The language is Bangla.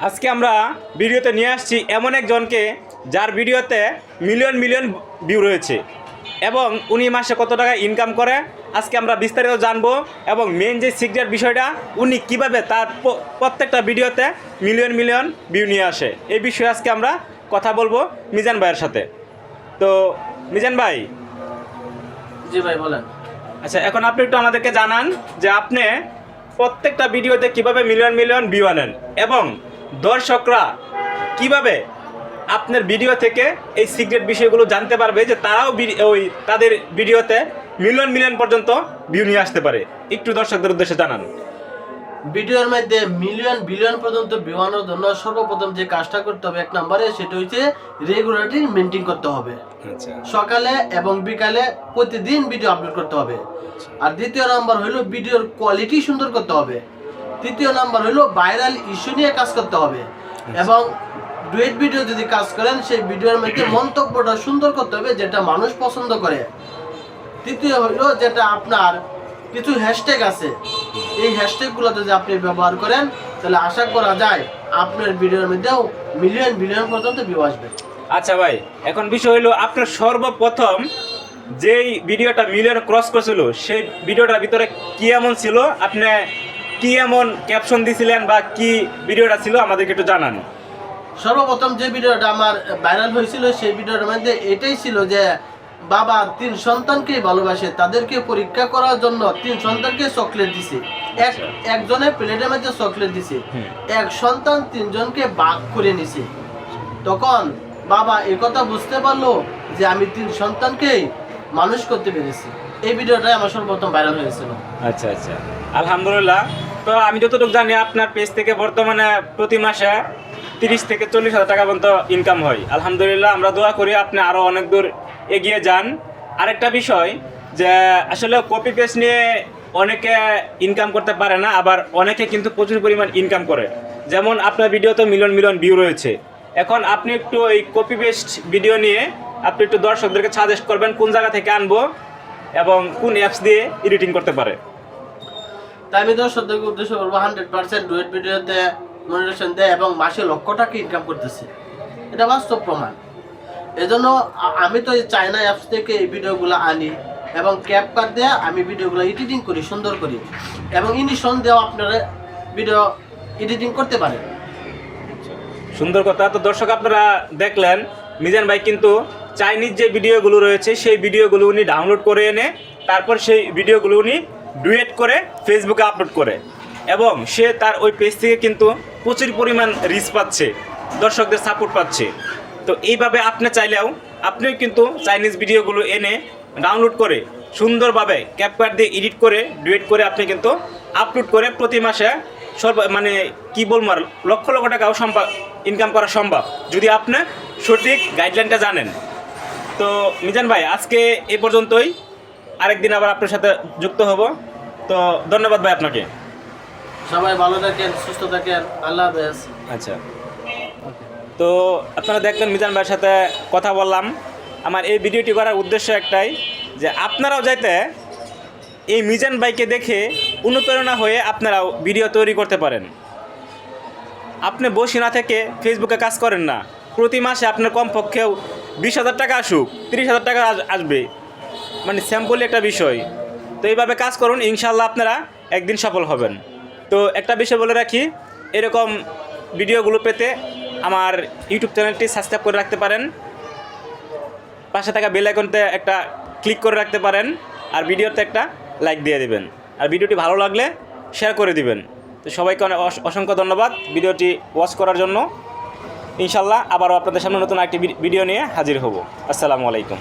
আজকে আমরা ভিডিওতে নিয়ে আসছি এমন একজনকে যার ভিডিওতে মিলিয়ন মিলিয়ন ভিউ রয়েছে এবং উনি মাসে কত টাকা ইনকাম করে আজকে আমরা বিস্তারিত জানবো এবং মেন যে সিক্রেট বিষয়টা উনি কিভাবে তার প্রত্যেকটা ভিডিওতে মিলিয়ন মিলিয়ন ভিউ নিয়ে আসে এই বিষয়ে আজকে আমরা কথা বলবো মিজান ভাইয়ের সাথে। তো মিজান ভাই। জি ভাই বলেন। আচ্ছা, এখন আপনি একটু আমাদেরকে জানান যে আপনি প্রত্যেকটা ভিডিওতে কিভাবে মিলিয়ন মিলিয়ন ভিউ আনেন এবং দর্শকরা কিভাবে আপনার ভিডিও থেকে এই সিক্রেট বিষয়গুলো জানতে পারবে যে তারাও তাদের ভিডিওতে মিলিয়ন মিলিয়ন পর্যন্ত ভিউ নিয়ে আসতে পারে, একটু দর্শকদের উদ্দেশ্যে জানান। ভিডিওর মধ্যে মিলিয়ন বিলিয়ন পর্যন্ত ভিউ আনার জন্য সর্বপ্রথম যে কাজটা করতে হবে এক নম্বরে সেটা হচ্ছে রেগুলারিটি মেনটেন করতে হবে। আচ্ছা, সকালে এবং বিকালে প্রতিদিন ভিডিও আপলোড করতে হবে। আর দ্বিতীয় নাম্বার হলো ভিডিওর কোয়ালিটি সুন্দর করতে হবে। তৃতীয় নাম্বার হলো ভাইরাল ইস্যু নিয়ে কাজ করতে হবে এবং ডুয়েট ভিডিও যদি কাজ করেন সেই ভিডিওর মধ্যে মন্তব্যটা সুন্দর করতে হবে যেটা মানুষ পছন্দ করে। তৃতীয় হলো যেটা আপনার কিছু হ্যাশট্যাগ আছে, এই হ্যাশট্যাগুলো যদি আপনি ব্যবহার করেন তাহলে আশা করা যায় আপনার ভিডিওর মধ্যেও মিলিয়ন বিলিয়ন পর্যন্ত ভিউ আসবে। আচ্ছা ভাই, এখন বিষয় হলো আপনার সর্বপ্রথম যেই ভিডিওটা মিলিয়ন ক্রস করেছিল সেই ভিডিওটার ভিতরে কি এমন ছিল, আপনি কি এমন ক্যাপশন দিয়েছিলেন বা কি ভিডিওটা ছিল আমাদেরকে একটু জানান। সর্বপ্রথম যে ভিডিওটা আমার ভাইরাল হয়েছিল সেই ভিডিওটার মধ্যে এটাই ছিল যে বাবা 3 সন্তানকে ভালোবাসে, তাদেরকে পরীক্ষা করার জন্য 3 সন্তানকে চকলেট দিছে। একজনের প্লেটের মধ্যে চকলেট দিছে, এক সন্তান 3 জনকে ভাগ করে নিছে। তখন বাবা এই কথা বুঝতে পারলো যে আমি 3 সন্তানকে মানুষ করতে পেরেছি। এই ভিডিওটাই আমার সর্বপ্রথম ভাইরাল হয়েছিল। আচ্ছা আচ্ছা, আলহামদুলিল্লাহ। তো আমি যতটুকু জানি আপনার পেজ থেকে বর্তমানে প্রতি মাসে 30 থেকে 40 হাজার টাকা পর্যন্ত ইনকাম হয়। আলহামদুলিল্লাহ, আমরা দোয়া করি আপনি আরও অনেক দূর এগিয়ে যান। আরেকটা বিষয় যে আসলে কপি পেস্ট নিয়ে অনেকে ইনকাম করতে পারে না, আবার অনেকে কিন্তু প্রচুর পরিমাণ ইনকাম করে। যেমন আপনার ভিডিওতে মিলিয়ন মিলিয়ন ভিউ রয়েছে, এখন আপনি একটু এই কপি পেস্ট ভিডিও নিয়ে আপনি একটু দর্শকদেরকে সাজেস্ট করবেন কোন জায়গা থেকে আনবো এবং কোন অ্যাপস দিয়ে এডিটিং করতে পারে। তাই আমি দর্শকদেরকে উদ্দেশ্য করবো 100% ডুয়েট ভিডিওতে মনিটাইজেশন দেয় এবং মাসে লক্ষ টাকা ইনকাম করতেছে, এটা বাস্তব প্রমাণ। এজন্য আমি তো এই চায়না অ্যাপস থেকে এই ভিডিওগুলো আনি এবং ক্যাপকাট দিয়ে আমি ভিডিওগুলো এডিটিং করি, সুন্দর করি এবং ইনিশন দিয়েও আপনারা ভিডিও এডিটিং করতে পারেন। সুন্দর কথা। তো দর্শক আপনারা দেখলেন মিজান ভাই কিন্তু চাইনিজ যে ভিডিওগুলো রয়েছে সেই ভিডিওগুলো উনি ডাউনলোড করে এনে তারপর সেই ভিডিওগুলো উনি ডুয়েট করে ফেসবুকে আপলোড করে এবং সে তার ওই পেজ থেকে কিন্তু প্রচুর পরিমাণ রিচ পাচ্ছে, দর্শকদের সাপোর্ট পাচ্ছে। তো এইভাবে আপনি চাইলেও আপনিও কিন্তু চাইনিজ ভিডিওগুলো এনে ডাউনলোড করে সুন্দরভাবে ক্যাপকাট দিয়ে এডিট করে ডুয়েট করে আপনি কিন্তু আপলোড করে প্রতি মাসে কি বলবো আর লক্ষ লক্ষ টাকাও ইনকাম করা সম্ভব যদি আপনি সঠিক গাইডলাইনটা জানেন। তো মিজান ভাই, আজকে এই পর্যন্তই, আরেকদিন আবার আপনার সাথে যুক্ত হব। তো ধন্যবাদ ভাই আপনাকে। সবাই ভালো থাকেন, সুস্থ থাকেন, আল্লাহ হাফেজ। আচ্ছা, তো আপনারা দেখলেন মিজান ভাইয়ের সাথে কথা বললাম। আমার এই ভিডিওটি করার উদ্দেশ্য একটাই যে আপনারাও যাতে এই মিজান ভাইকে দেখে অনুপ্রেরণা হয়ে আপনারাও ভিডিও তৈরি করতে পারেন। আপনি বসে না থেকে ফেসবুকে কাজ করেন না, প্রতি মাসে আপনার কমপক্ষেও 20,000 টাকা আসুক, 30,000 টাকা আসবে, স্যাম্পলি একটা বিষয়। তো এইভাবে কাজ করুন, ইনশাল্লাহ আপনারা একদিন সফল হবেন। তো একটা বিষয় বলে রাখি, এরকম ভিডিওগুলো পেতে আমার ইউটিউব চ্যানেলটি সাবস্ক্রাইব করে রাখতে পারেন, পাশে থাকা বেল আইকনতে একটা ক্লিক করে রাখতে পারেন আর ভিডিওতে একটা লাইক দিয়ে দেবেন আর ভিডিওটি ভালো লাগলে শেয়ার করে দিবেন। তো সবাইকে অসংখ্য ধন্যবাদ ভিডিওটি ওয়াচ করার জন্য। ইনশাল্লাহ আবারও আপনাদের সামনে নতুন একটি ভিডিও নিয়ে হাজির হব। আসসালামু আলাইকুম।